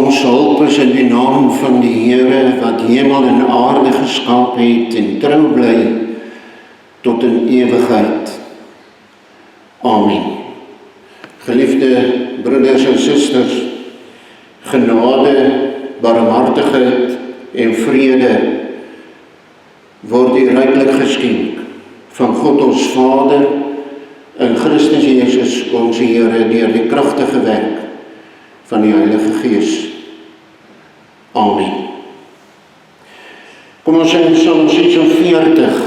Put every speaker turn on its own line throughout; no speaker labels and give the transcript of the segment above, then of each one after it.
Ons hulp is in die naam van die Here wat hemel en aarde geskaap het en trou bly tot in ewigheid. Amen. Geliefde broeders en susters, genade, barmhartigheid en vrede word u ryklik geskenk van God ons Vader in Christus Jesus ons Here deur die kragtige werk van die Heilige Gees. Amen. Kom ons sing Psalm 46.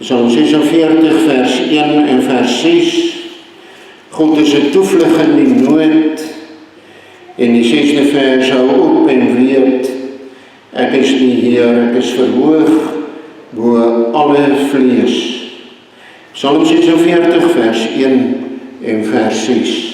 Psalm 46 vers 1 en vers 6. God is 'n toevlug in die nood. En die 6de vers hou op en weet, ek is die Heer, ek is verhoog bo alle vlees. Psalm 46 vers 1 en vers 6.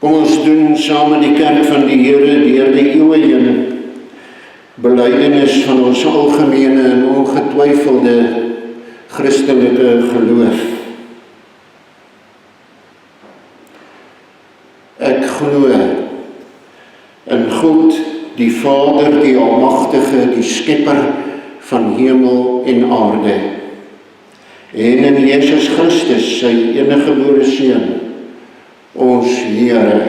Kom ons doen saam met die kerk van die Here deur die eeue heen belydenis van ons algemene en ongetwyfelde Christelike geloof. Ek glo in God, die Vader, die Almagtige, die Skepper van hemel en aarde, en in Jesus Christus, sy eniggebore Seun, ons Here,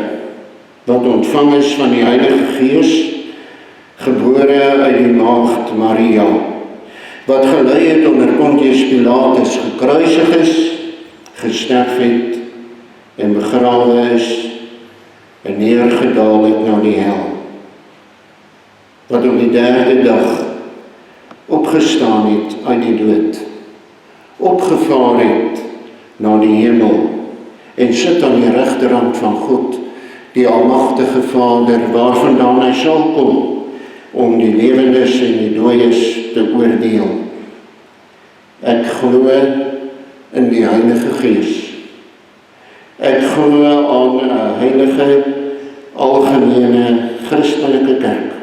wat ontvang is van die Heilige Gees, gebore uit die maagd Maria, wat gelei het onder Pontius Pilatus, gekruisig is, gesterf het en begrawe is en neergedaal het na die hel, wat op die 3de dag opgestaan het uit die dood, opgevaar het na die hemel en sit aan die regterhand van God, die Almagtige Vader, waarvandaan hy sal kom om die lewendes en die dooies te oordeel. Ek glo in die Heilige Gees. Ek glo aan 'n heilige, algemene Christelike kerk,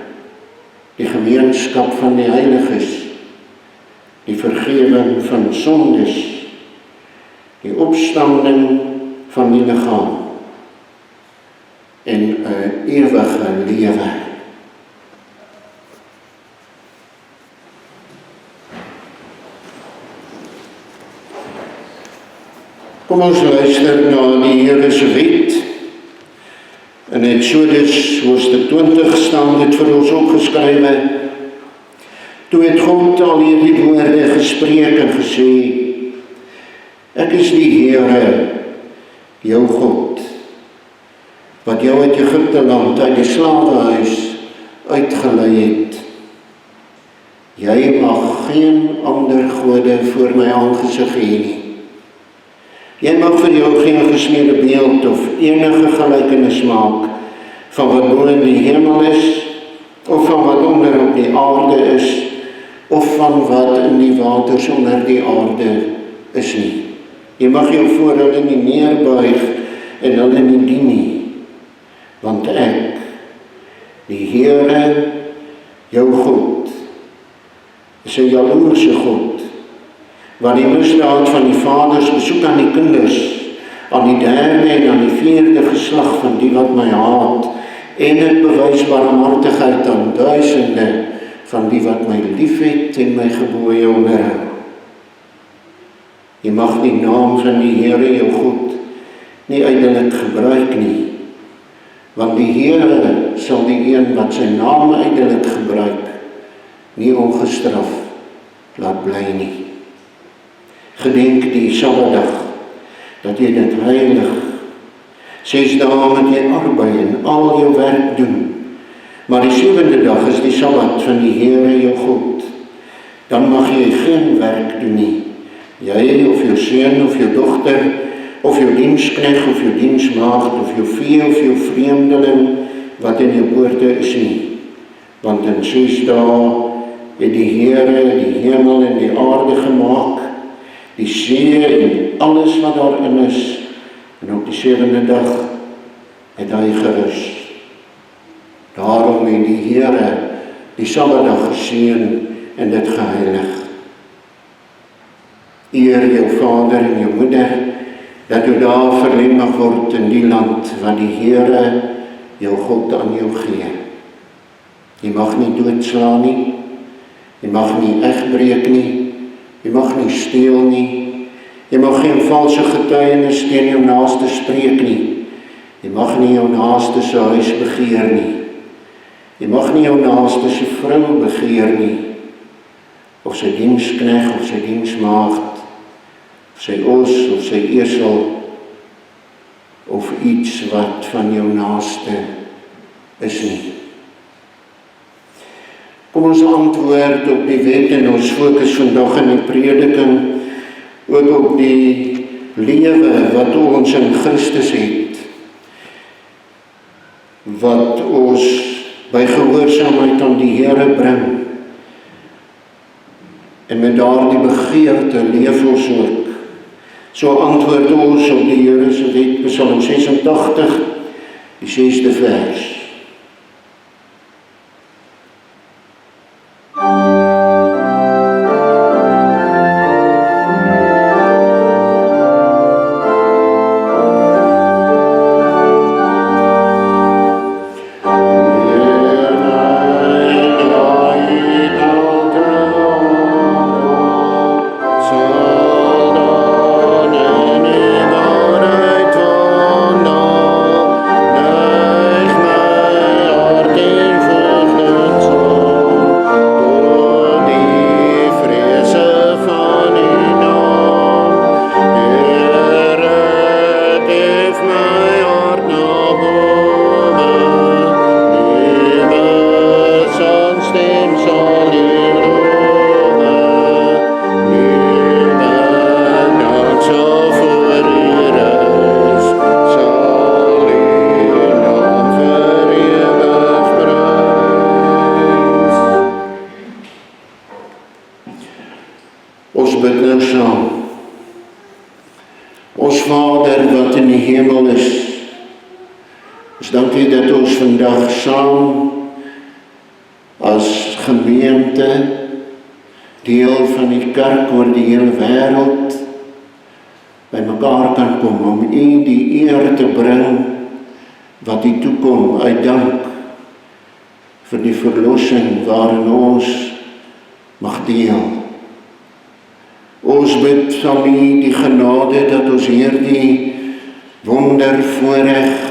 die gemeenskap van die heiliges, die vergewing van sondes, die opstanding van die liggaam en 'n ewige lewe. Kom ons luister na die Here se wet. In Exodus hoofstuk 20 staan dit vir ons opgeskrywe. Toe het God al hierdie woorde gespreek en gesê, ek is die Here, jou God, wat jou uit Egipte land, uit die slawehuis uitgelei het. Jy mag geen ander gode voor my aangesig hê nie. Jy mag vir jou geen gesmeede beeld of enige gelykenis maak van wat bo in die hemel is, of van wat onder op die aarde is, of van wat in die waters onder die aarde is nie. Jy mag jou voor hulle nie neerbuig en hulle nie dien nie, want ek, die Here, jou God, is 'n jaloerse God, wat die misdaad van die vaders besoek aan die kinders, aan die derde en aan die vierde geslag van die wat my haat, en het bewys barmhartigheid aan duisende van die wat my liefhet en my gebooie onderhou. Jy mag die naam van die Here jou God nie ydelik gebruik nie, want die Here sal die een wat sy naam ydelik gebruik nie ongestraf laat bly nie. Gedenk die Sabbatdag, dat jy dit heilig. 6 dae moet jy arbei en al jou werk doen, maar die 7de dag is die Sabbat van die Here jou God. Dan mag jy geen werk doen nie. Jy of jou seun of jou dogter, of jou diensknegt of jou diensmaagd, of jou vee of jou vreemdeling wat in jou poorte is nie. Want in 6 dae het die Here die hemel en die aarde gemaak, die see en alles wat daarin is, en op die 7de dag het hy gerus. Daarom het die Here die Sabbatdag geseën en dit geheilig. Eer jou vader en jou moeder, dat jou dae verleng mag word in die land wat die Here jou God aan jou gee. Jy mag nie doodslaan nie, jy mag nie egbreek nie, jy mag nie steel nie, jy mag geen valse getuienis teen jou naaste spreek nie, jy mag nie jou naaste se huis begeer nie, jy mag nie jou naaste se vrou begeer nie, of sy diensknegt of sy diensmaagd, of sy os of sy esel, of iets wat van jou naaste is nie. Kom ons antwoord op die wet en ons fokus vandag in die prediking ook op die lewe wat ons in Christus het, wat ons by gehoorsaamheid aan die Here bring, en met daardie begeerte leef ons ook. So antwoord ons op die Here se wet, Psalm 86, die 6de vers. Ons bid nou saam. Ons Vader wat in die hemel is, ons dank U dat ons vandag saam as gemeente, deel van die kerk oor die hele wêreld, by mekaar kan kom om U die eer te bring wat U toekom uit dank vir die verlossing waarin ons mag deel. Ons bid van U die genade dat ons hierdie wonder voorreg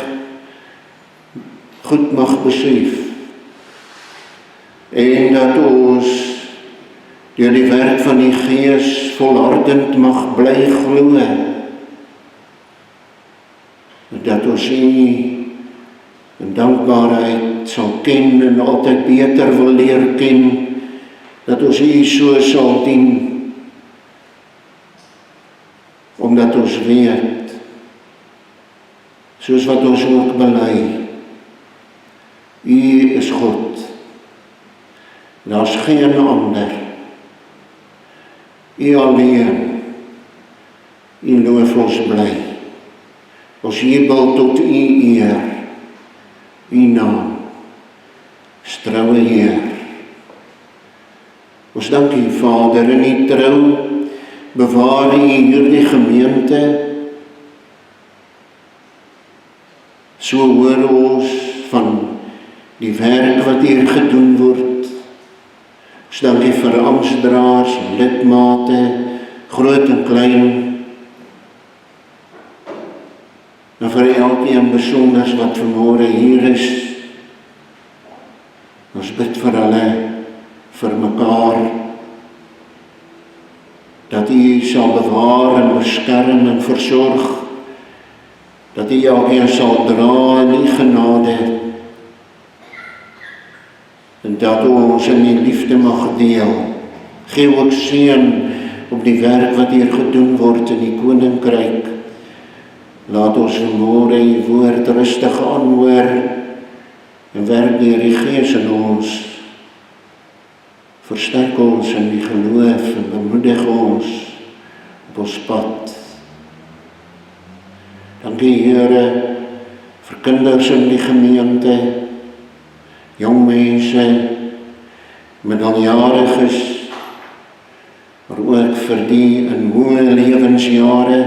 goed mag besef en dat ons deur die werk van die Gees volhardend mag bly glo, dat ons U in dankbaarheid sal ken en altyd beter wil leer ken, dat ons U so sal dien, omdat ons weet, soos wat ons ook bely, U is God, daar's geen ander, U alleen, U loof ons bly. Ons jubel tot U eer, U naam, troue Heer. Ons dank U, Vader, in U trou, bewaar U hierdie gemeente. So hoor ons van die werk wat hier gedoen word. Ons dank U vir amptdraers, lidmate, groot en klein. En vir elkeen besonders wat vanmôre hier is. Ons bid vir hulle, vir mekaar, dat U sal bewaar en beskerm en versorg, dat U elkeen sal dra in U genade, en dat ons in die liefde mag deel. Geef ook seën op die werk wat hier gedoen word in die koninkryk. Laat ons vanmôre U woord rustig aanhoor en werk deur die Gees in ons. Versterk ons in die geloof en bemoedig ons op ons pad. Dankie Here vir kinders in die gemeente, jong mense, minderjariges, maar ook vir die in hoë lewensjare.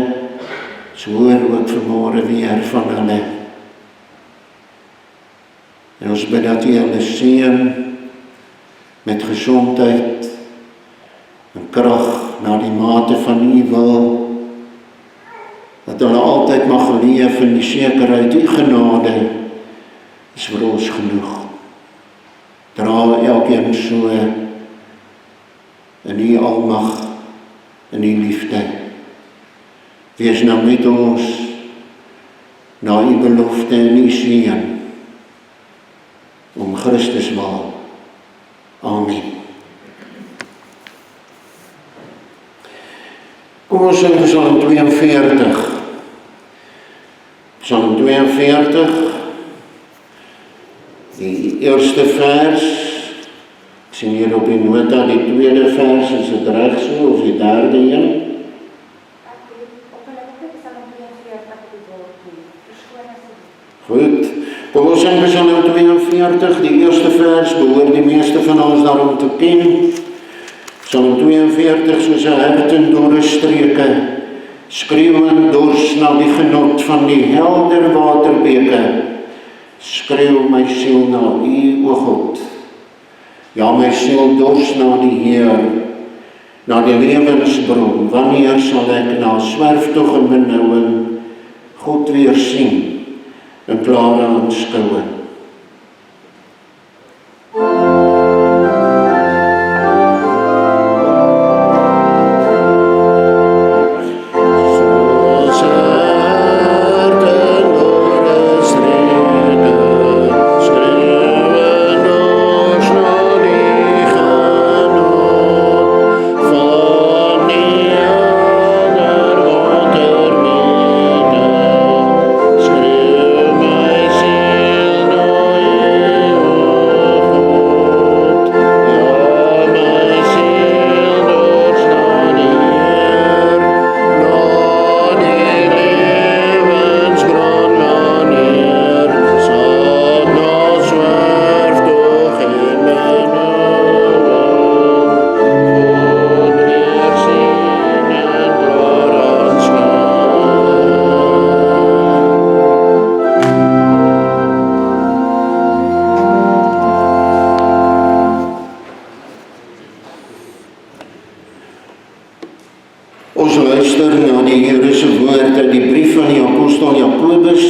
So hoor ook vanmôre weer van hulle. En ons bid dat U hulle seën met gesondheid en krag na die mate van U wil, dat hulle altyd mag leef in die sekerheid U genade is vir ons genoeg. Dra elkeen so in U almag, in U liefde. Wees nou met ons na U belofte en U seën, om Christus wil. Amen. Kom ons sing Psalm 42. Psalm 42, die eerste vers. Ek sien hier op die nota die tweede vers, is dit reg so, of die derde een? Goed, kom ons sing Psalm 42, die eerste vers, behoort die meeste van ons daarom te ken. Psalm 42, soos 'n hert in dorre streke, skreeu in dors na die genot van die helder waterbeke. Skreeu my siel na U, o God. Ja, my siel dors na die Heer, na die lewensbron. Wanneer sal ek na swerftog en benouing God weer sien? En klare aanskouing. Ons luister na die Here se woord uit die brief van die apostel Jakobus,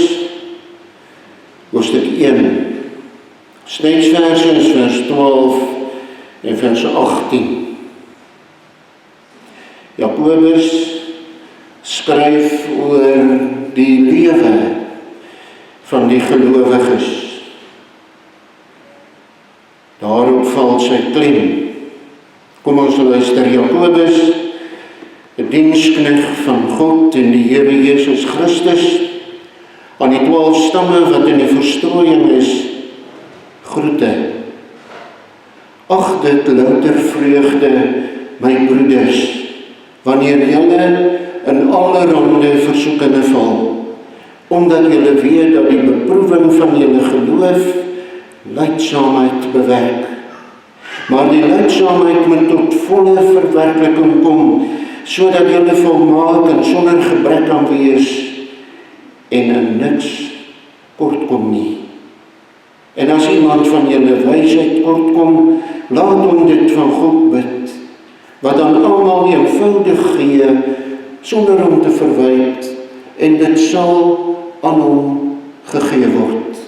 hoofstuk 1. Snetsverse is vers 12 en vers 18. Jakobus skryf oor die lewe van die gelowiges. Daarop val sy klem. Kom ons luister. Jakobus, 'n diensknegt van God en die Here Jesus Christus, aan die 12 stamme wat in die verstrooiing is, groete. Ag dit louter vreugde, my broeders, wanneer julle in allerhande versoekinge val, omdat julle weet dat die beproeving van julle geloof lydsaamheid bewerk. Maar die lydsaamheid moet tot volle verwerkliking kom, sodat julle volmaak en sonder gebrek kan wees en in niks kortkom nie. En as iemand van julle wysheid kortkom, laat hom dit van God bid, wat aan almal eenvoudig gee, sonder om te verwyd, en dit sal aan hom gegee word.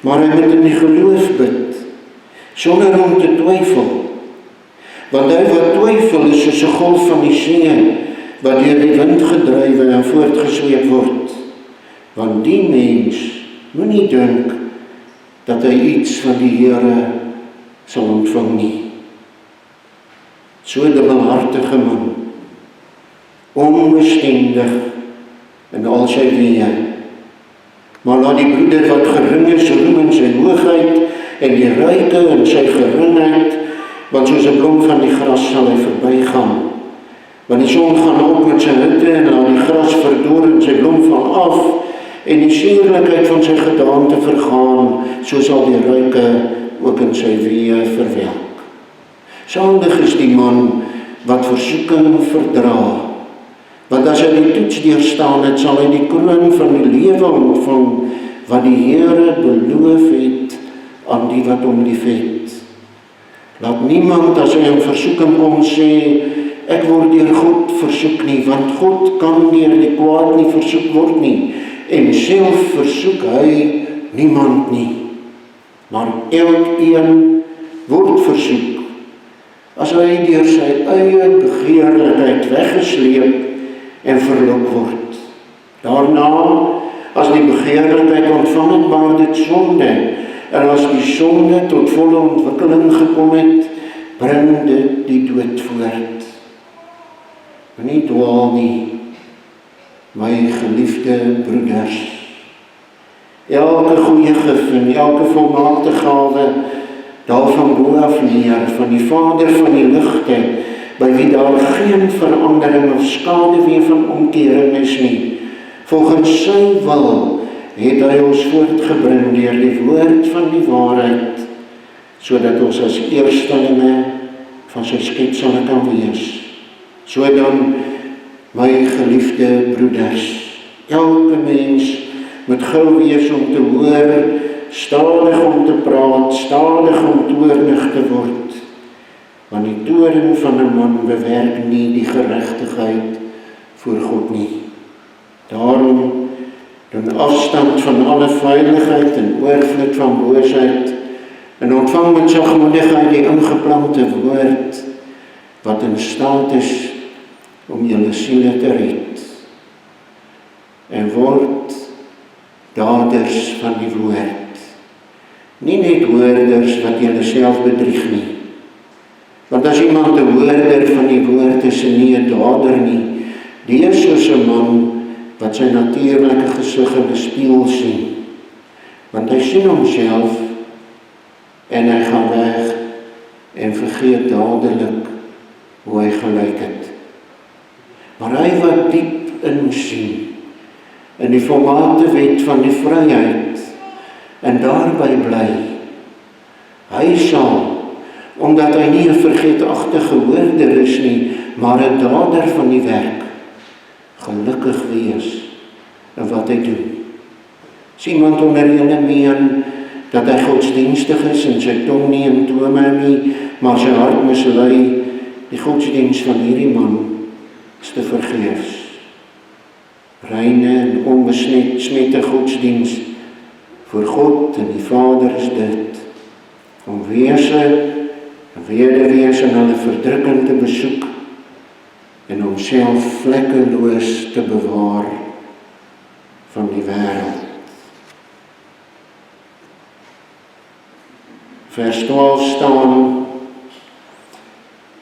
Maar hy moet in die geloof bid, sonder om te twyfel, want hy wat twyfel is soos 'n golf van die see, wat deur die wind gedrywe en voortgesweep word. Want die mens moenie dink dat hy iets van die Here sal ontvang nie. So dubbelhartige man, onbestendig in al sy weë. Maar laat die broeder wat gering is roem in sy hoogheid en die ryke in sy geringheid, want soos 'n blom van die gras sal hy verbygaan. Want die son gaan op met sy hitte en laat die gras verdor en sy blom val af en die suurlikheid van sy gedaante vergaan, so sal die ryke ook in sy weë verwelk. Salig is die man wat versoeking verdra, want as hy die toets deurstaan het, sal hy die kroon van die lewe ontvang, wat die Here beloof het aan die wat hom liefhet. Laat niemand as hy in versoeking kom sê, ek word deur God versoek nie, want God kan deur die kwaad nie versoek word nie, en self versoek hy niemand nie. Maar elkeen word versoek, as hy deur sy eie begeerlikheid weggesleep en verlok word. Daarna, as die begeerlikheid ontvang het, maak dit sonde, en as die sonde tot volle ontwikkeling gekom het, bring dit die dood voort. Nie dwaal nie, my geliefde broeders. Elke goeie gif en elke volmaakte gawe daarvan bo af neer, van die Vader van die ligte, by wie daar geen verandering of skaduwee van omkering is nie. Volgens sy wil het hy ons voortgebring deur die woord van die waarheid, sodat ons as eerstelinge van sy skepsel kan wees. So dan, my geliefde broeders, elke mens moet gou wees om te hoor, stadig om te praat, stadig om toornig te word, want die toorn van 'n man bewerk nie die geregtigheid voor God nie. Daarom doen afstand van alle veiligheid en oorvloed van boosheid en ontvang met sagmoedigheid die ingeplante woord wat in staat is om julle siele te red, en word daders van die woord, nie net hoorders wat julle self bedrieg nie. Want as iemand 'n hoorder van die woord is en nie 'n dader nie, die is soos 'n man wat sy natuurlike gesig in 'n spieël sien, want hy sien homself en hy gaan weg en vergeet dadelik hoe hy gelyk het. Maar hy wat diep insien in die volmaakte wet van die vryheid en daarby bly, hy sal, omdat hy nie 'n vergeetachtige hoorder is nie, maar 'n dader van die werk, gelukkig wees in wat hy doen. As iemand onder julle meen dat hy godsdienstig is en sy tong nie in tome nie, maar sy hart mislei, die godsdienst van hierdie man is te vergeefs. Reine en onbesmette godsdienst voor God en die Vader is dit, om wese en wederwees in hulle verdrukking te besoek en homself vlekkeloos te bewaar van die wêreld. Vers 12 staan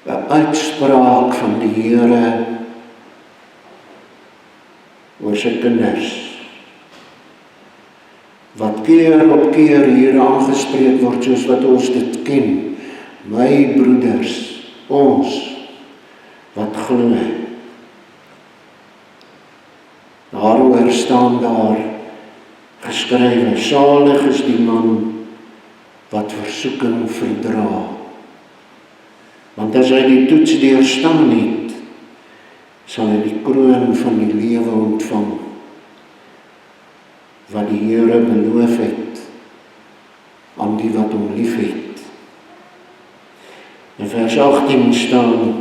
'n uitspraak van die Here oor sy kinders, wat keer op keer hier aangespreek word soos wat ons dit ken. My broeders, ons, wat glo. Daaroor staan daar geskrywe, salig is die man wat versoeking verdra. Want as hy die toets deurstaan het, sal hy die kroon van die lewe ontvang, wat die Here beloof het aan die wat hom lief het. In vers 18 staan,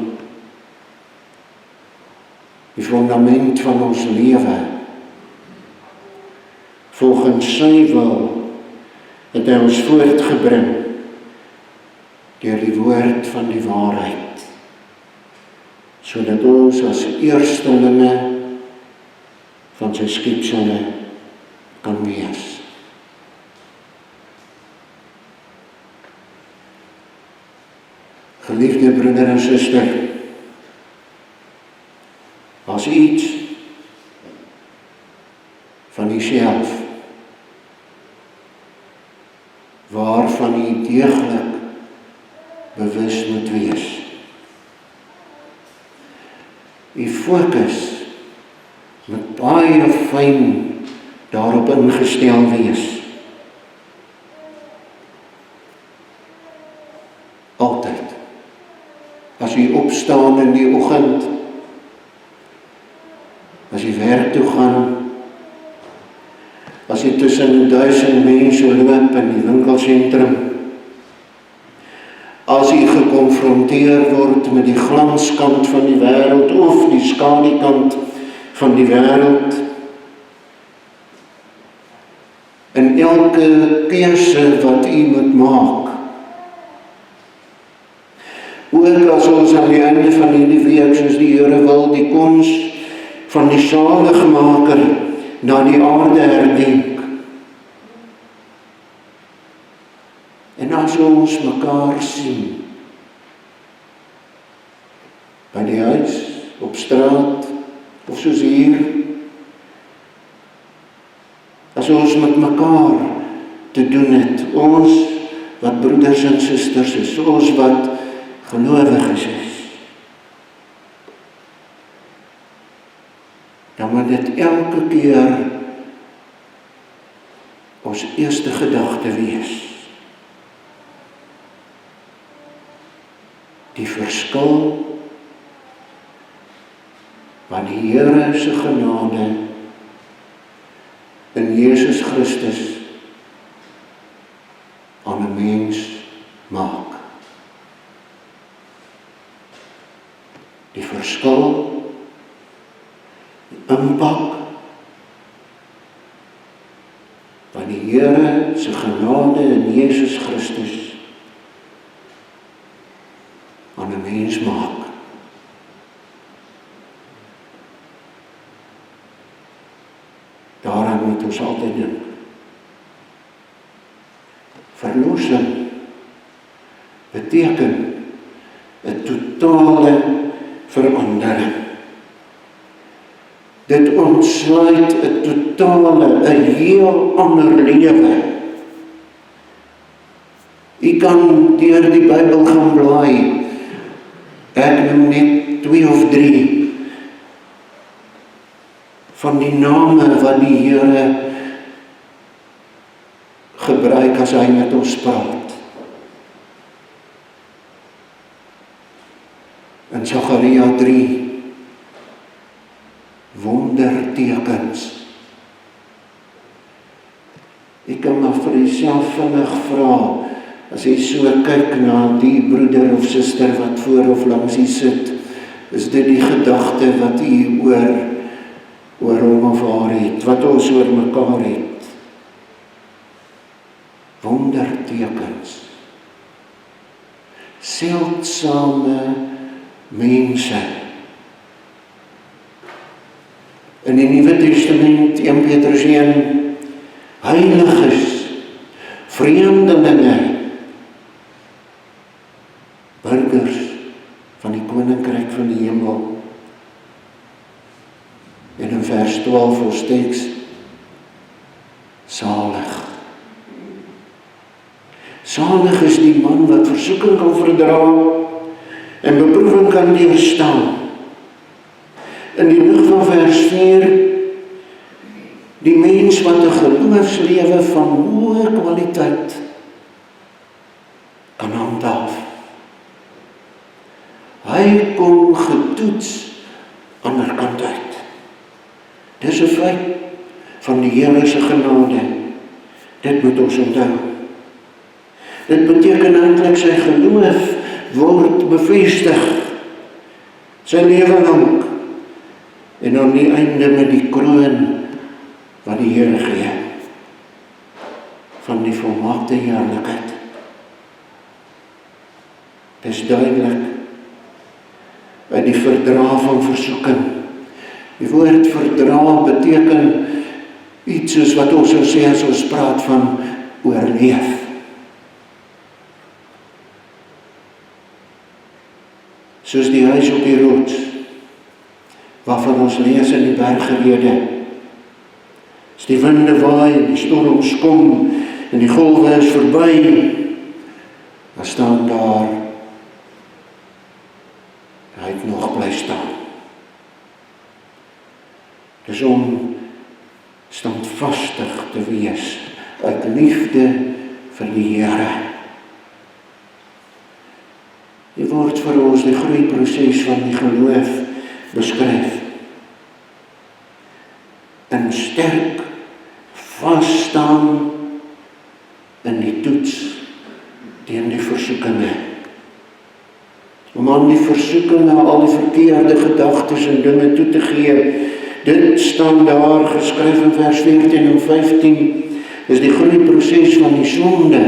die fundament van ons lewe, volgens sy wil, het hy ons voortgebring, deur die woord van die waarheid, sodat ons as eerstelinge van sy skepsels kan wees. Geliefde broeder en suster, as iets van jouself, waarvan jy deeglik bewus moet wees. Die fokus moet baie fyn daarop ingestel wees. Altyd. As jy opstaan in die oggend, as jy werk toe gaan, as jy tussen 1000 mense loop in die winkelsentrum, as jy gekonfronteer word met die glanskant van die wêreld of die skadukant van die wêreld, in elke keuse wat jy moet maak, ook as ons aan die einde van die week, soos die Here wil, die koms van die Saligmaker na die aarde herdenk. En as ons mekaar sien, by die huis, op straat, of soos hier, as ons met mekaar te doen het, ons wat broeders en susters is, ons wat gelowiges is, dan moet dit elke keer ons eerste gedagte wees. Die verskil wat die Here se genade in Jesus Christus aan 'n mens maak. Die verskil, die impak wat die Here se genade in Jesus Christus aan 'n mens maak. Daaraan moet ons altyd dink. Verlossing beteken 'n totale verandering. Dit ontsluit 'n totale, 'n heel ander lewe. Jy kan deur die Bybel gaan blaai. Ek noem net 2 of 3 van die name wat die Here gebruik as hy met ons praat. In Sagaria 3, wondertekens. Ek kan maar vir jouself vinnig vra, as jy so kyk na die broeder of suster wat voor of langs jy sit, is dit die gedagte wat jy oor hom of haar het, wat ons oor mekaar het. Wondertekens. Seldsame mense. In die Nuwe Testament, 1 Petrus 1, heiliges, vreemdelinge, burgers van die koninkryk van die hemel. En in vers 12 ons teks, salig. Salig is die man wat versoeking kan verdra en beproewing kan deurstaan. In die lig van vers 4, die mens wat 'n geloofslewe van hoë kwaliteit kan handhaaf. Hy kom getoets ander kant uit. Dis 'n feit van die Here se genade. Dit moet ons onthou. Dit beteken eintlik sy geloof word bevestig, sy lewe lank, en aan die einde met die kroon wat die Here gee, van die volmaakte heerlikheid. Dis duidelik uit die verdra van versoeking. Die woord verdra beteken iets soos wat ons sou sê as ons praat van oorleef. Soos die huis op die rots, waarvan ons lees in die bergrede. As die winde waai en die storms kom en die golwe is verby, dan staan daar, hy het nog bly staan. Dis om standvastig te wees, uit liefde vir die Here. Die word vir ons die groeiproses van die geloof beskryf. En sterk vasstaan in die toets teen die versoekinge. Om aan die versoekinge al die verkeerde gedagtes en dinge toe te gee. Dit staan daar geskryf in vers 14 en 15, is die groeiproses van die sonde.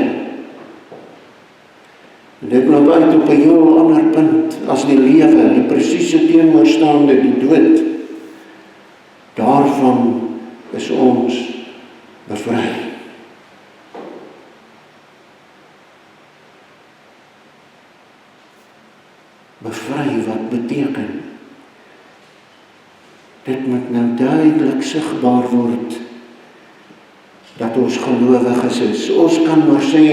En dit loop uit op 'n heel ander punt as die lewe, die presiese teenoorstaande, die dood. Daarvan is ons bevry. Bevry, wat beteken? Dit moet nou duidelik sigbaar word dat ons gelowiges is. Ons kan maar sê,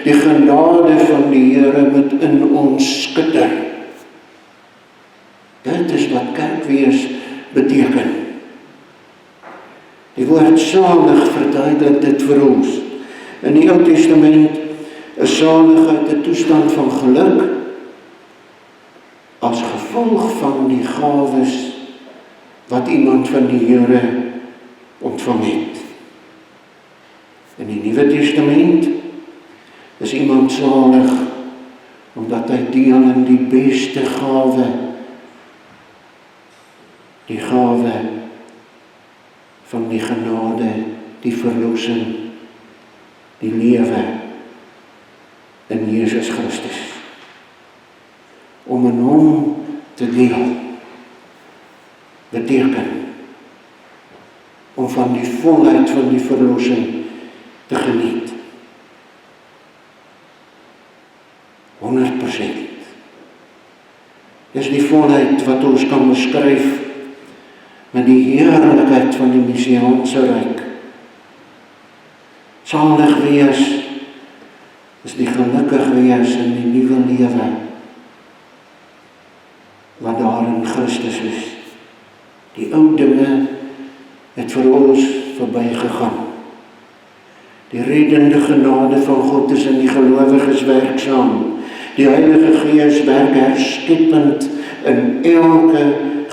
die genade van die Here moet in ons skitter. Dit is wat kerkwees beteken. Die woord salig verduidelik dit vir ons. In die Ou Testament is saligheid 'n toestand van geluk as gevolg van die gawes wat iemand van die Here ontvang het. In die Nuwe Testament is iemand salig omdat hy deel in die beste gawe, die gawe van die genade, die verlossing, die lewe in Jesus Christus. Om in hom te deel beteken om van die volheid van die verlossing te geniet. 100%. Dis die volheid wat ons kan beskryf met die heerlikheid van die Messiaanse ryk. Salig wees is die gelukkig wees in die nuwe lewe wat daar in Christus is. Die ou dinge het vir ons verbygegaan. Die reddende genade van God is in die gelowiges werksaam. Die Heilige Gees werk herskepend in elke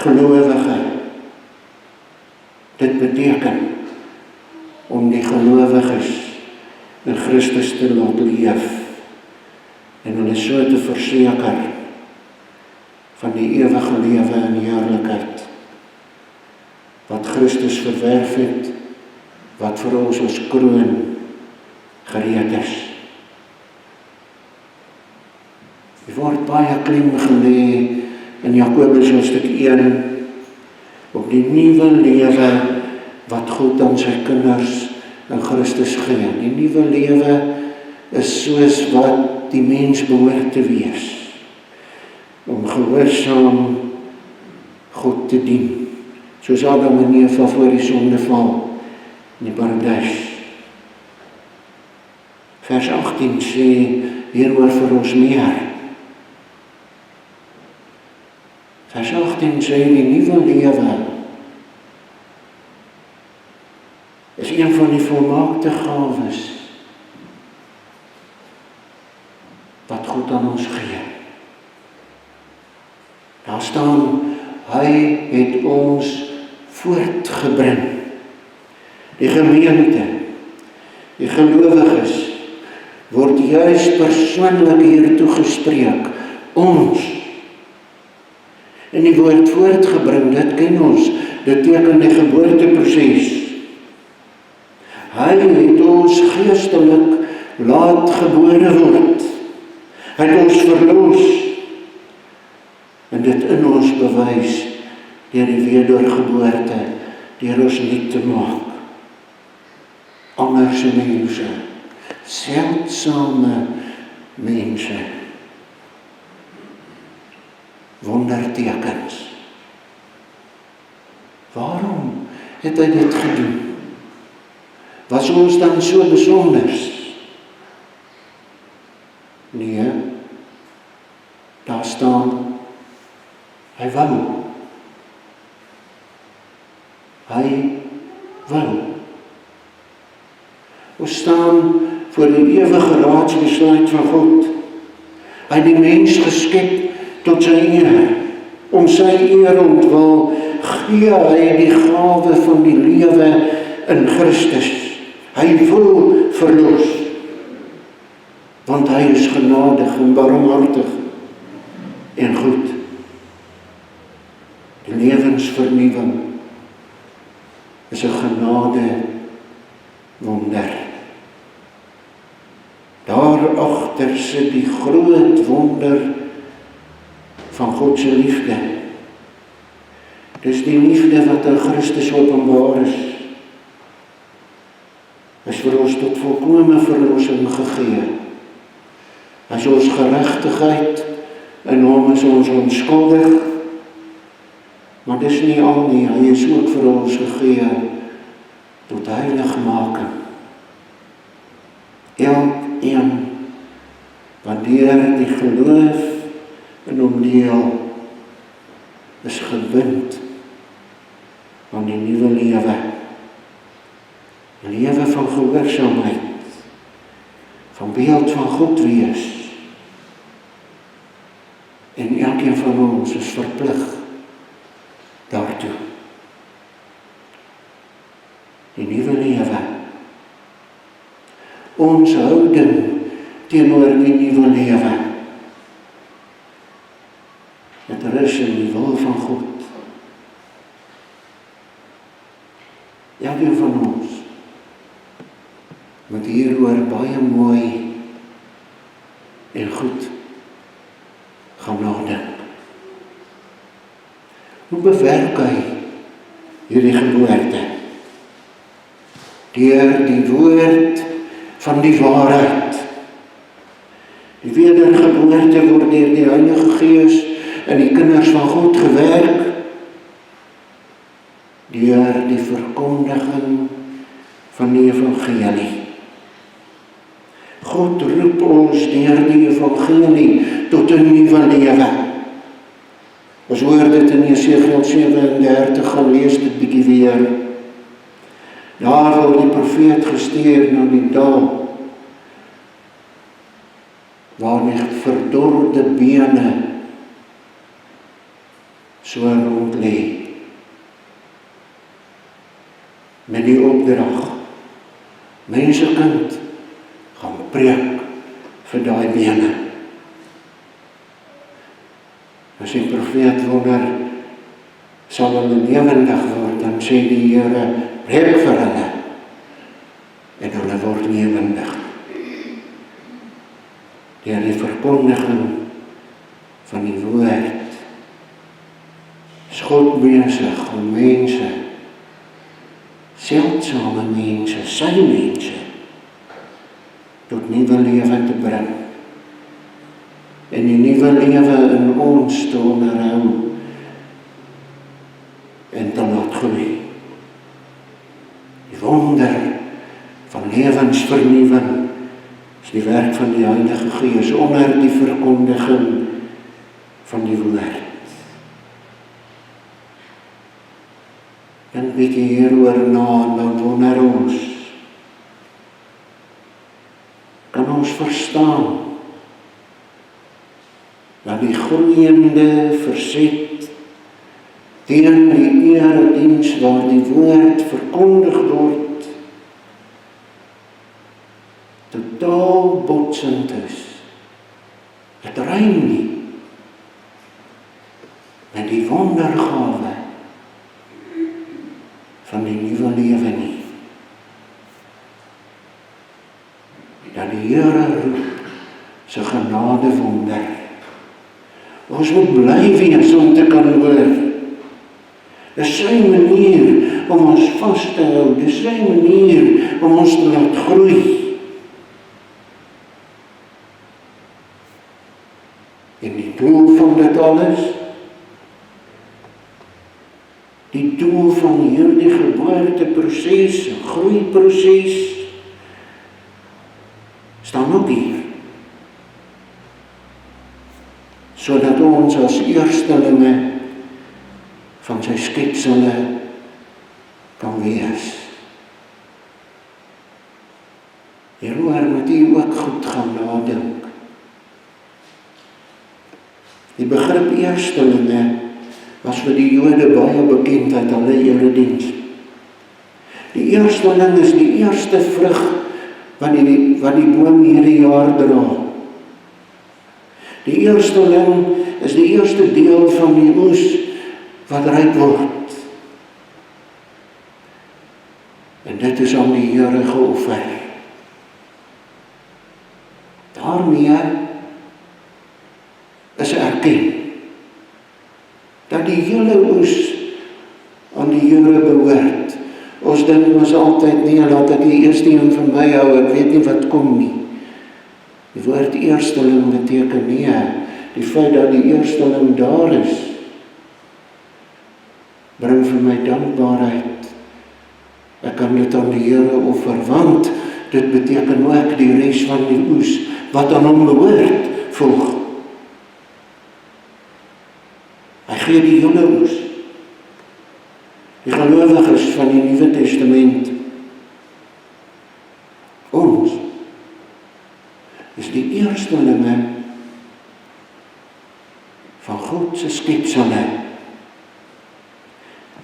gelowige. Dit beteken om die gelowiges in Christus te laat leef en hulle so te verseker van die ewige lewe en heerlikheid wat Christus verwerf het, wat vir ons as kroon gereed is. Die word baie klem gelê in Jakobus hoofstuk 1 op die nuwe lewe wat God aan sy kinders in Christus gee. Die nuwe lewe is soos wat die mens behoort te wees, om gehoorsaam God te dien, soos Adam en Eva voor die sondeval in die paradys. Vers 18 sê hieroor vir ons meer. Vers 18 sê die nuwe lewe is een van die volmaakte gawes wat God aan ons gee. Daar staan, hy het ons voortgebring. Die gemeente, die gelowiges, word juist persoonlik hier toegespreek. Ons. En die woord voortgebring, dit ken ons. Dit teken die geboorteproses. Hy het ons geestelik laat gebore word. Hy het ons verlos. En dit in ons bewys deur die wedergeboorte, deur ons nuut te maak. Anderse mense, seldsame mense, wondertekens. Waarom het hy dit gedoen? Was ons dan so besonders? Nee, daar staan, hy wou. Hy wou. Ons staan voor die ewige raadsbesluit van God. Hy het die mens geskep tot sy eer. Om sy eer ontwil, gee hy die gawe van die lewe in Christus. Hy wil verlos. Want hy is genadig en barmhartig en goed. Die lewensvernuwing is 'n genade wonder. Daarachter sit die groot wonder van God se liefde. Dis die liefde wat in Christus openbaar is. Hy is vir ons tot volkome verlossing gegee. Hy is ons geregtigheid, in hom is ons onskuldig. Maar dis nie al nie, hy is ook vir ons gegee tot heiligmaking. Elkeen wat deur die geloof in hom deel, is gebind aan die nuwe lewe. Lewe van gehoorsaamheid, van beeld van God wees. En elkeen van ons is verplig daartoe. Die nuwe lewe. Ons houding teenoor die nuwe lewe. Dit rus in die wil van God. Elkeen van ons moet hieroor baie mooi en goed gaan nadink. Hoe bewerk hy hierdie geboorte? Deur die woord van die waarheid. Die wedergeboorte word deur die Heilige Gees in die kinders van God gewerk, deur die verkondiging van die evangelie. God roep ons deur die evangelie tot 'n nuwe lewe. Ons hoor dit in Jesegiel 37, gaan lees dit bietjie weer. Daar word die profeet gestuur na die dal, waar die verdorde bene so rond lê. Met die opdrag, mensekind, gaan preek vir daai bene. As die profeet wonder, sal hulle lewendig word, dan sê die Here, preek vir hulle, en hulle word lewendig. Deur die verkondiging van die woord, is God besig om mense, seldsame mense, sy mense, tot nuwe lewe te bring. En die nuwe lewe in ons te onderhou en te laat groei. Die wonder van lewensvernuwing is die werk van die Heilige Gees onder die verkondiging van die woord. Dink bietjie hieroor na en dan wonder ons, kan ons verstaan dat die groeiende verset teen die erediens waar die woord verkondig word, totaal botsend is. Het rym nie met die wondergawe van die nuwe lewe nie. Dat die Here roep sy genade wonder. Ons moet bly wees om te kan hoor. Dis sy manier om ons vas te hou, dis sy manier om ons te laat groei. En die doel van dit alles, die doel van hierdie geboorteproses, groeiproses, staan ook hier. Sodat ons as eerstelinge van sy skepsele kan wees. Hieroor moet u ook goed gaan nadink. Die begrip eerstelinge was vir die Jode baie bekend uit hulle erediens. Die eersteling is die eerste vrug wat die boom hierdie jaar dra. Die eersteling is die eerste deel van die oes wat ryp word. En dit is aan die Here geoffer. Daarmee is erken dat die hele oes aan die Here behoort. Ons dink ons altyd, nee, laat ek die eerste een van my hou, ek weet nie wat kom nie. Die woord eersteling beteken nie, die feit dat die eersteling daar is, bring vir my dankbaarheid. Ek kan dit aan die Here offer, want dit beteken ook die res van die oes, wat aan hom behoort, volg. Hy gee die hele oes. Die gelowiges van die Nuwe Testament, ons, is die eerstelinge van God se skepsele.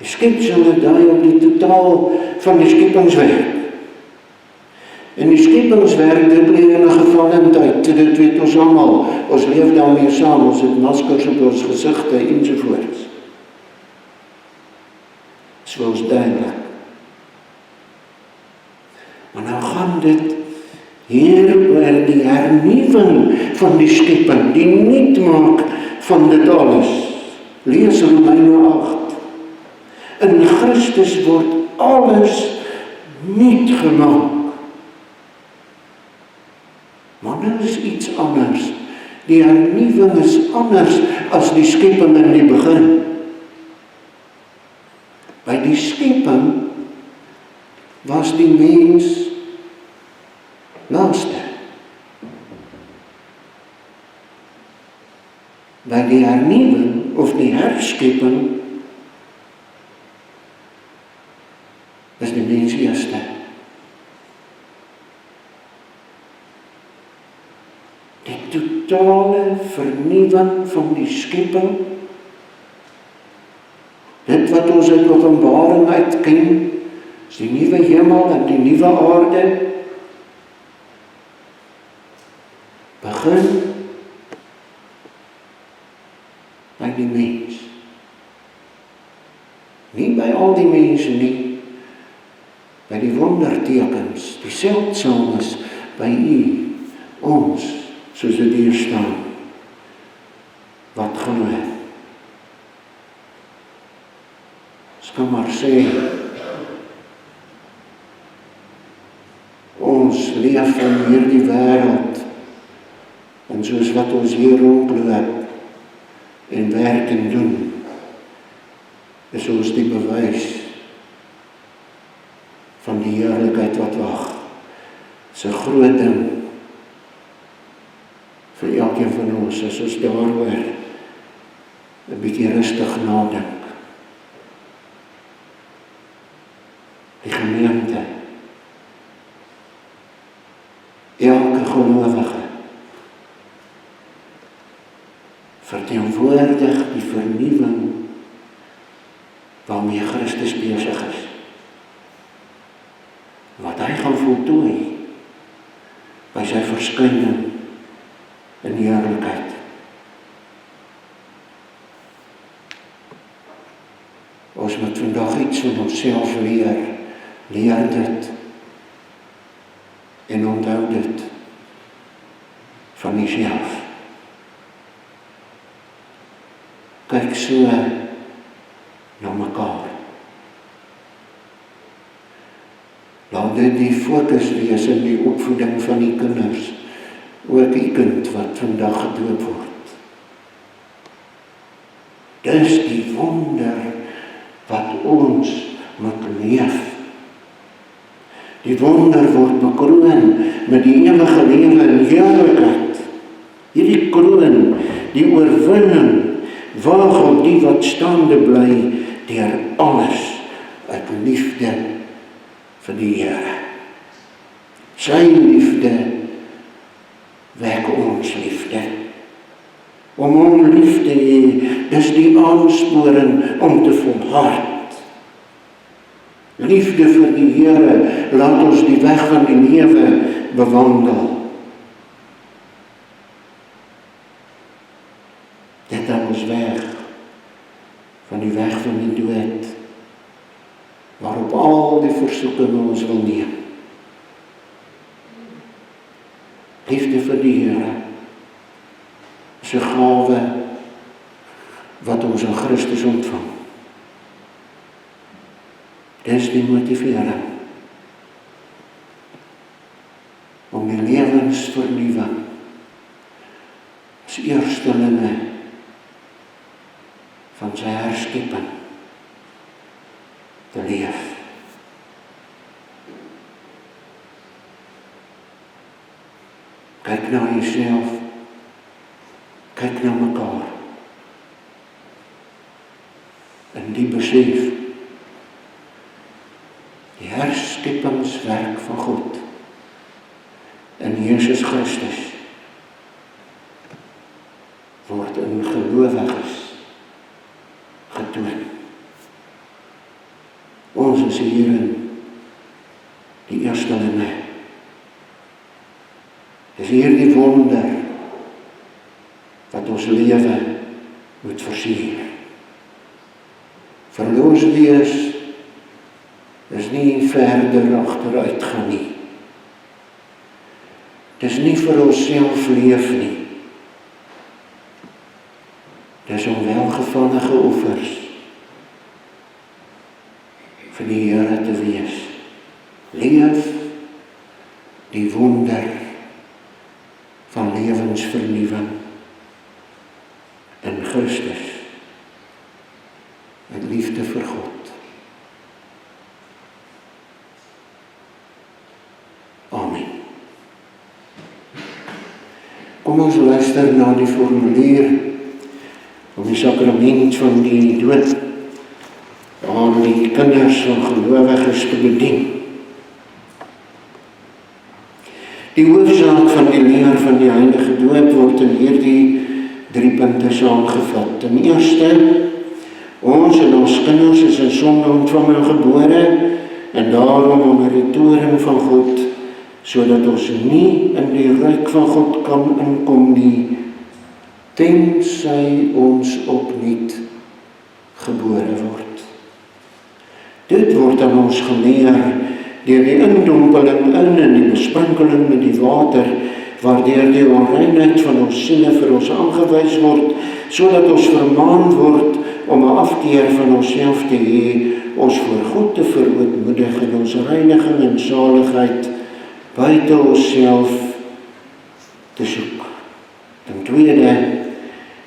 Die skepsele dui op die totaal van die skepingswerk. En die skepingswerk, dit lê in 'n gevallendheid, dit weet ons almal. Ons leef daarmee saam, ons het maskers op ons gesigte ensovoorts. Soos duidelik. Maar nou gaan dit hier oor die hernuwing van die skepping, die nuutmaak van dit alles. Lees Romeine 8. In Christus word alles nuut gemaak. Maar nou is iets anders. Die hernuwing is anders as die skepping in die begin. By die skepping was die mens laaste. By die hernuwing of die herskepping is die mens eerste. Die totale vernuwing van die skepping, dit wat ons uit Openbaring uitken, is die nuwe hemel en die nuwe aarde, begin by die mens. Nie by al die mense nie, by die wondertekens, die seldsames by u, ons, soos dit hier staan, wat glo. Ons kan maar sê, ons leef in hierdie wêreld, en soos wat ons hier rondloop en werk en doen, is ons die bewys van die heerlikheid wat wag. Dis 'n groot ding vir elkeen van ons, as ons daaroor 'n bietjie rustig nadink. die gemeente, elke gelowige, verteenwoordig die vernuwing waarmee Christus besig is. Wat hy gaan voltooi by sy verskyning in die heerlikheid. Ons moet vandag iets van onsself leer dit en onthou dit van jezelf. Kyk so na mekaar. Laat dit die fokus wees in die opvoeding van die kinders, ook die kind wat vandag gedoop word. Dis die wonder wat ons moet leef. Die wonder word bekroon met die ewige lewe in heerlikheid. Hierdie kroon, die oorwinning, waag op die wat staande bly deur alles uit liefde vir die Here. Sy liefde wek ons liefde. Om hom lief te hê, is die aansporing om te volhard. Liefde vir die Here laat ons die weg van die lewe bewandel. Dit aan ons weg van die weg van die dood, waarop al die versoeking ons wil neem. Liefde vir die Here is 'n gawe wat ons in Christus ontvang. Dis die motivering om die lewensvernuwing as eerstelinge van sy herskeping te leef. Kyk na jouself, kyk na mekaar, in die besef, die herskepingswerk van God in Jesus Christus word in gelowiges getoon. Ons is hierin die eerstelinge. Dis hier die wonder wat ons lewe moet versier. Verloos wees is nie verder agteruit gaan nie. Dis nie vir onsself leef nie. Dis om welgevallige offers vir die Here te wees. Leef die wonder van lewensvernuwing in Christus, in liefde vir God. Amen. Kom ons luister na die formulier om die sakrament van die dood aan die kinders van gelowiges te bedien. Die hoofsaak van die leer van die heilige doop word in hierdie 3 punte saamgevat. Ten eerste, ons en ons kinders is in sonde ontvang en gebore en daarom onder die toorn van God, sodat ons nie in die ryk van God kan inkom nie, tensy ons opnuut gebore word. Dit word aan ons geleer deur die indompeling in die besprinkeling met die water, waardeur die onreinheid van ons siele vir ons aangewys word, sodat ons vermaan word om 'n afkeer van onsself te hê, ons voor God te verootmoedig en ons reiniging en saligheid buite onsself te soek. Ten tweede,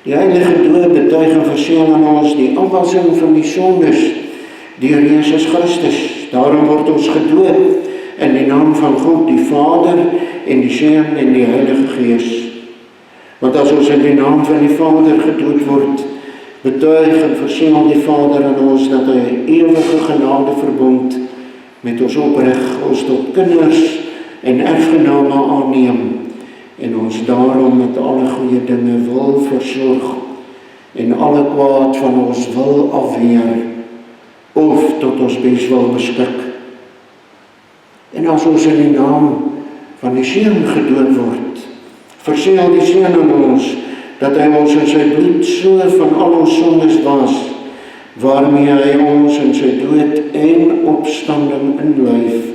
die heilige doop betuig en verseël aan ons die afwassing van die sondes deur Jesus Christus. Daarom word ons gedoop in die naam van God, die Vader en die Seun en die Heilige Gees. Want as ons in die naam van die Vader gedoop word, betuig en verseël die Vader aan ons dat hy 'n ewige genadeverbond met ons oprig, ons tot kinders en erfgename aanneem, en ons daarom met alle goeie dinge wil versorg, en alle kwaad van ons wil afweer, of tot ons bes wil beskik. En as ons in die naam van die Seun gedoop word, verseël die Seun aan ons, dat hy ons in sy bloed so van al ons sondes was, waarmee hy ons in sy dood en opstanding inlyf,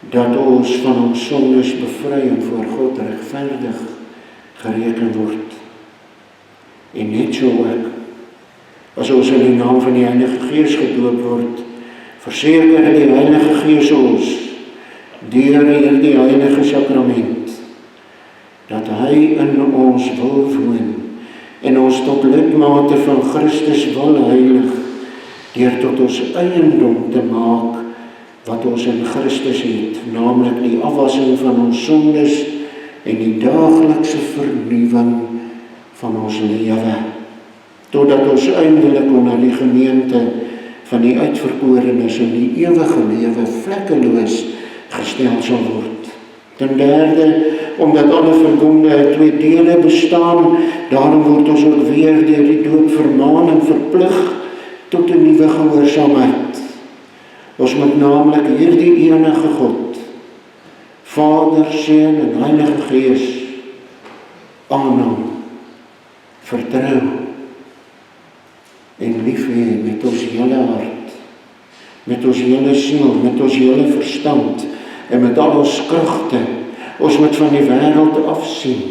dat ons van ons sondes bevry en voor God regverdig gereken word. En net so ook, as ons in die naam van die Heilige Gees gedoop word, verseker die Heilige Gees ons, deur hierdie heilige sakrament, dat hy in ons wil woon, en ons tot lidmate van Christus wil heilig, deur tot ons eiendom te maak, wat ons in Christus het, naamlik die afwassing van ons sondes, en die daaglikse vernuwing van ons lewe, totdat ons eindelik onder die gemeente van die uitverkorenes in die ewige lewe vlekkeloos gestel sal word. Ten derde, omdat alle verbonde uit twee dele bestaan, daarom word ons ook weer deur die doop vermaan en verplig tot 'n nuwe gehoorsaamheid. Ons moet naamlik hierdie enige God, Vader, Seun en Heilige Gees, aanhang, vertrou en lief hê met ons hele hart, met ons hele siel, met ons hele verstand en met al ons kragte. Ons moet van die wêreld afsien.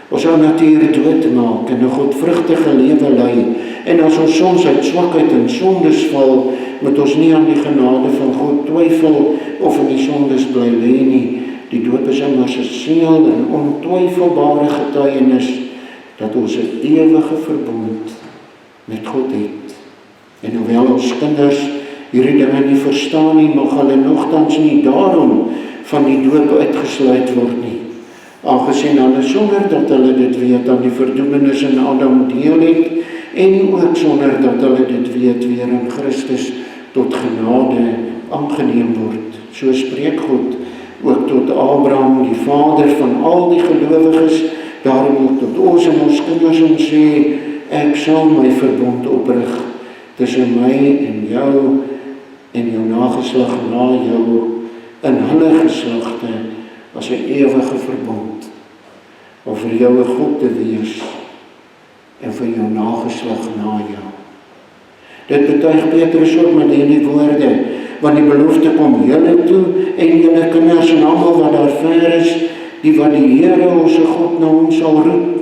Ons sal natuur doodmaak en 'n godvrugtige lewe lei. En as ons soms uit swakheid en sondes val, moet ons nie aan die genade van God twyfel of in die sondes bly lê nie. Die doop is immers 'n seël en ontwyfelbare getuienis dat ons 'n ewige verbond met God het. En hoewel ons kinders hierdie dinge nie verstaan nie, mag hulle nogtans nie daarom van die doop uitgesluit word nie. Aangesien hulle sonder dat hulle dit weet aan die verdoemenis in Adam deel het, en ook sonder dat hulle dit weet weer in Christus tot genade aangeneem word. So spreek God ook tot Abraham, die vader van al die gelowiges, daarom ook tot ons en ons kinders, en sê, ek sal my verbond oprig tussen my en jou nageslag na jou, in hulle geslagte as 'n ewige verbond, om vir jou 'n God te wees en vir jou nageslag na jou. Dit betuig Petrus ook met hierdie woorde, want die belofte kom julle toe en julle kinders en almal wat daar ver is, die wat die Here ons God na hom sal roep.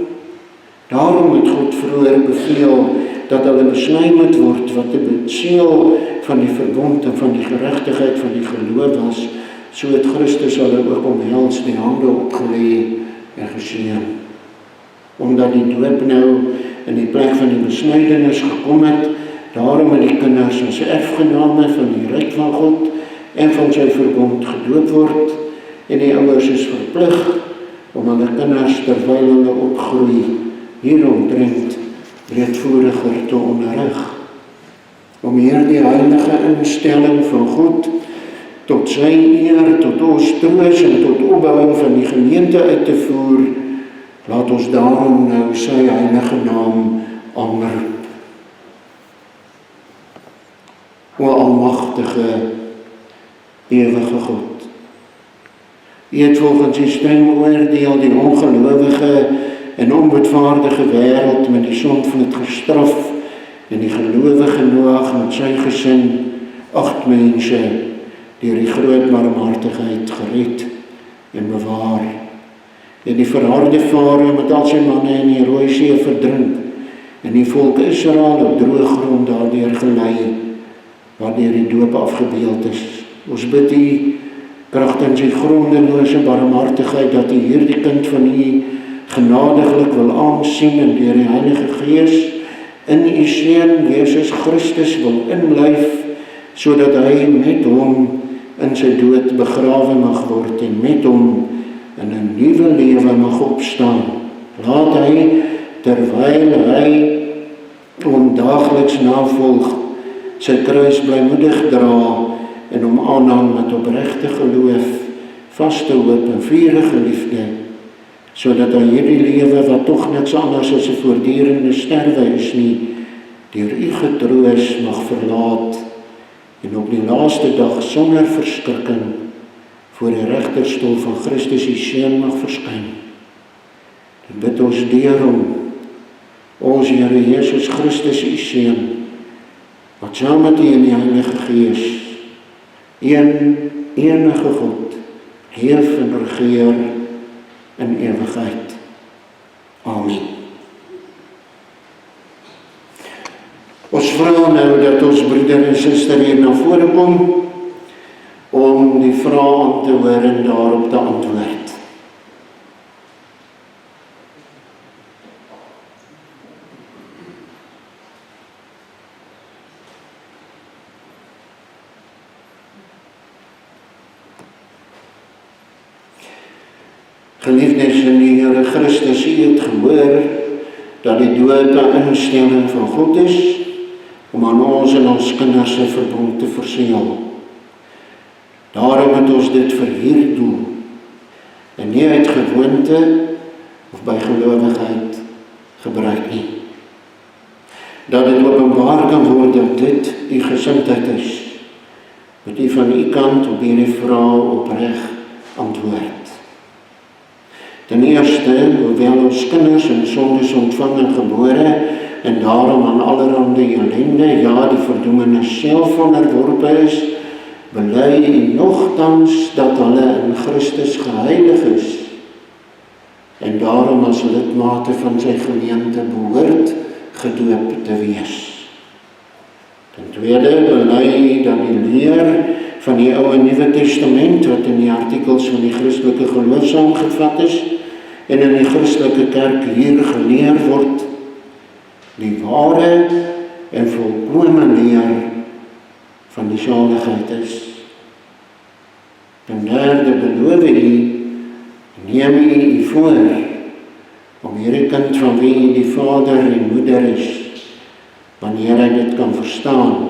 Daarom het God vroeër beveel dat hulle besny moet word, wat die seël van die verbond en van die geregtigheid van die geloof was. So het Christus hulle ook omhels, die hande opgelê en geseën. Omdat die doop nou in die plek van die besnydenis gekom het, daarom het die kinders as erfgename van die ryk van God en van sy verbond gedoop word, en die ouers is verplig om hulle kinders terwyl hulle opgroei hieromtrent breedvoeriger te onderrig, om hierdie heilige instelling van God tot sy eer, tot ons troos en tot opbouing van die gemeente uit te voer. Laat ons daarom nou sy heilige naam aanroep. O almagtige, ewige God, U het volgens die streng oordeel die ongelowige en onbotvaardige wêreld met die sondvloed gestraf en die gelowige Noag met sy gesin, 8 mense, deur die groot barmhartigheid gered en bewaar. En die verharde Farao met al sy manne in die Rooi See verdrink, en die volk Israel op droë grond daardeur gelei, waardeur die doop afgebeeld is. Ons bid U, kragtens U grondelose barmhartigheid, dat U hierdie kind van U genadiglik wil aansien en deur die Heilige Gees in U Seun Jesus Christus wil inlyf, sodat hy met hom in sy dood begrawe mag word en met hom in 'n nuwe lewe mag opstaan. Laat hy, terwyl hy hom daagliks navolg, sy kruis blymoedig dra en hom aanhang met opregte geloof, vaste hoop en vurige liefde, sodat hy hierdie lewe wat tog niks anders as 'n voortdurende sterwe is nie, deur u getroos mag verlaat en op die laaste dag sonder verskrikking voor die regterstoel van Christus die Seun mag verskyn. Dit bid ons deur hom, ons Here Jesus Christus, u Seun, wat saam met u in die Heilige Gees, enige God, leef en regeer in ewigheid. Amen. Ons vra nou dat ons broeder en suster hier na vore kom, om die vrae aan te hoor en daarop te antwoord. Geliefdes in die Here Christus, u het gehoor dat die dood 'n instelling van God is, om aan ons en ons kinders se verbond te verseël. Daarom het ons dit vir hierdie doel, en nie uit gewoonte of by gelowigheid gebruik nie. Dat dit openbaar kan word dat dit u gesindheid is, moet u van u kant op hierdie vrae opreg antwoord. Ten eerste, hoewel ons kinders in sondes ontvang en gebore, en daarom aan allerhande ellende, ja, die verdoemenis self onderworpe is, bely u nogtans dat hulle in Christus geheilig is, en daarom as lidmate van sy gemeente behoort gedoop te wees. Ten tweede, bely dat die leer van die Ou en Nuwe Testament, wat in die artikels van die Christelike geloof saamgevat is, en in die Christelike kerk hier geleer word, die ware en volkome leer van die saligheid is. Ten derde, beloof u, neem u voor, om hierdie kind van wie u die vader en moeder is, wanneer hy dit kan verstaan,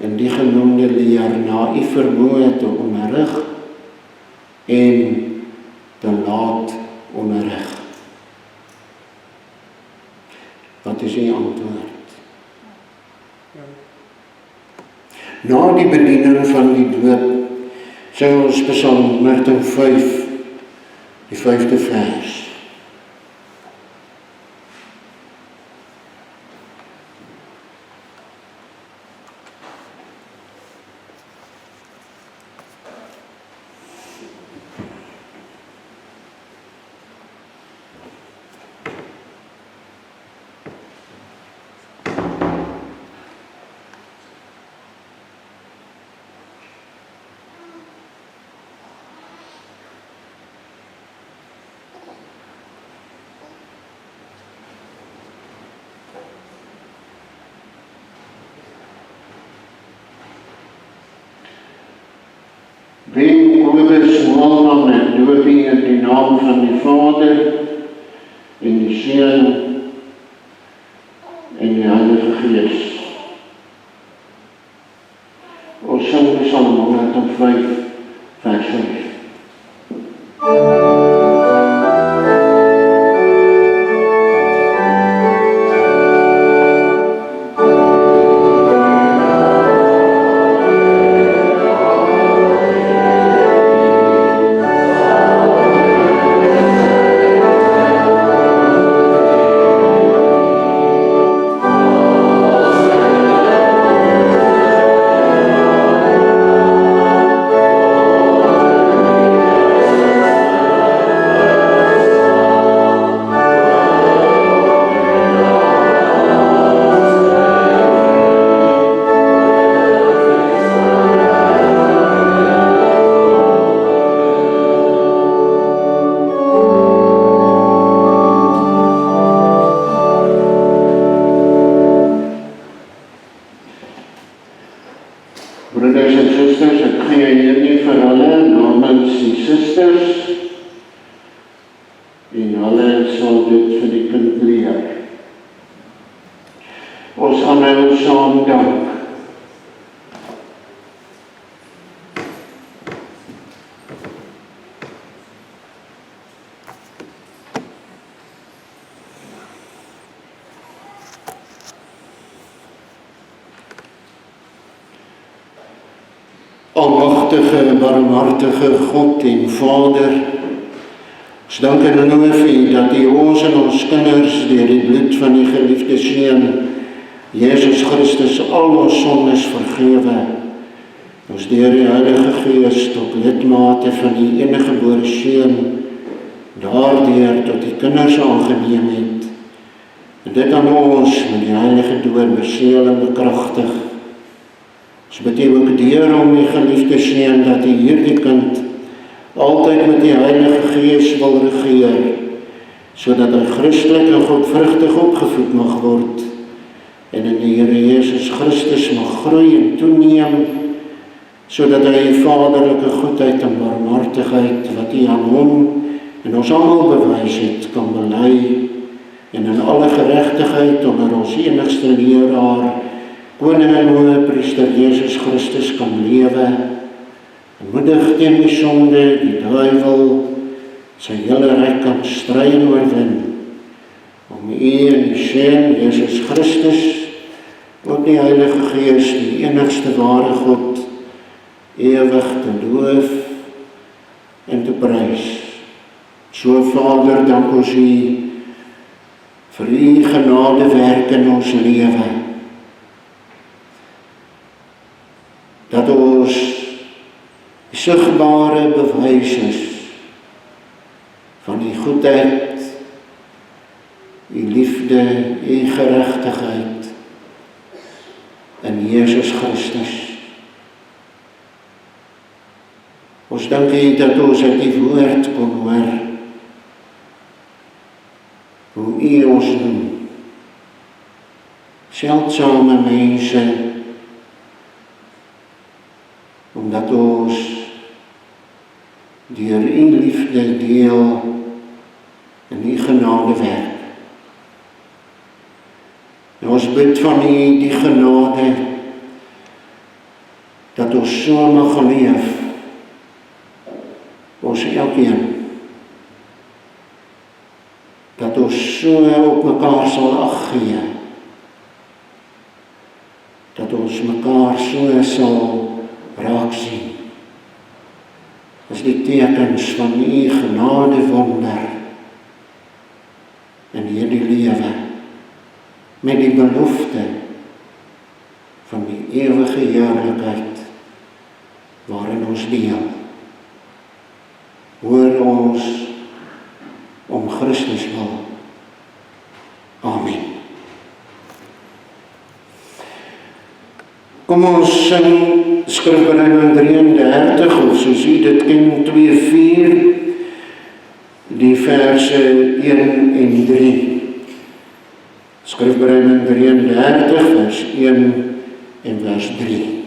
en die genoemde leer na u vermoë te onderrig en te laat onderrig. Wat is die antwoord? Na die bediening van die doop, sê ons Psalm 105, die 5de vers. Wem Kobus Moelman en doop in die naam van die Vader en die Seun en die Heilige Gees. Ons sing Psalm 105 vers 5. Broeders en susters, ek gee hierdie vir hulle namens die susters en hulle sal dit vir die kind leer. Ons gaan nou saam dank. almagtige, barmhartige God en Vader, ons dank en loof U dat U ons en ons kinders deur die bloed van die geliefde Seun, Jesus Christus, al ons sondes vergewe, ons deur die Heilige Gees tot lidmate van die eniggebore Seun, daardeur tot die kinders aangeneem het, en dit aan ons met die Heilige Doop beseël en bekragtig. Ons bid U ook deur om die geliefde Seun dat U hierdie kind altyd met die Heilige Gees wil regeer, sodat hy Christelik en godvrugtig opgevoed mag word, en in die Here Jesus Christus mag groei en toeneem, sodat hy die vaderlike goedheid en barmhartigheid wat U aan hom en ons almal bewys het, kan bely, en in alle geregtigheid onder ons enigste leraar, Koning en Hoëpriester Jesus Christus kan lewe, en moedig teen die sonde, die duiwel, sy hele ryk kan stry en oorwin, om U en die Seun Jesus Christus, ook die Heilige Gees, die enigste ware God, ewig te loof en te prys. So Vader, dank ons U vir U genadewerk in ons lewe, dat ons sigbare bewys is van U goedheid, U liefde, U geregtigheid in Jesus Christus. Ons dank U dat ons uit die woord kon hoor hoe U ons noem, seldsame mense, omdat ons deur U liefde deel in U genadewerk. En ons bid van U die genade, dat ons so mag leef, ons elkeen, dat ons so op mekaar sal ag gee, dat ons mekaar so sal raak sien, as die tekens van U genade wonder in hierdie lewe, met die belofte van die ewige heerlikheid waarin ons deel. Hoor ons om Christus wil. Amen. Kom ons sing Skrifbereining 33, of soos U dit ken, 2-4, die verse 1 en 3. Skrifbereining 33, vers 1 en vers 3.